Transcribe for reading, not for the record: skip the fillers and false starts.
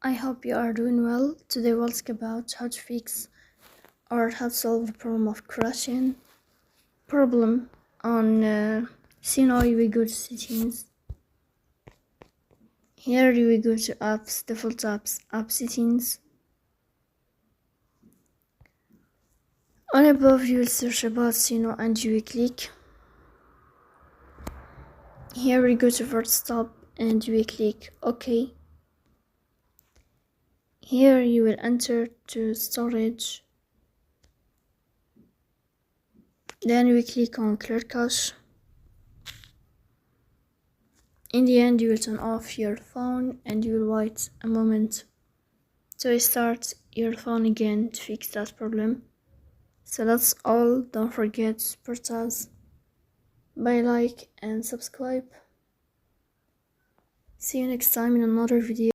I hope you are doing well. Today we'll talk about how to fix or how to solve the problem of crashing problem on Suno. You will go to settings. Here you will go to apps, default apps, app settings. On above you will search about Suno and you will click. Here we go to first stop and you will click OK. Here you will enter to storage. Then we click on clear cache. In the end, you will turn off your phone and you will wait a moment to restart your phone again to fix that problem. So that's all. Don't forget to support us by like and subscribe. See you next time in another video.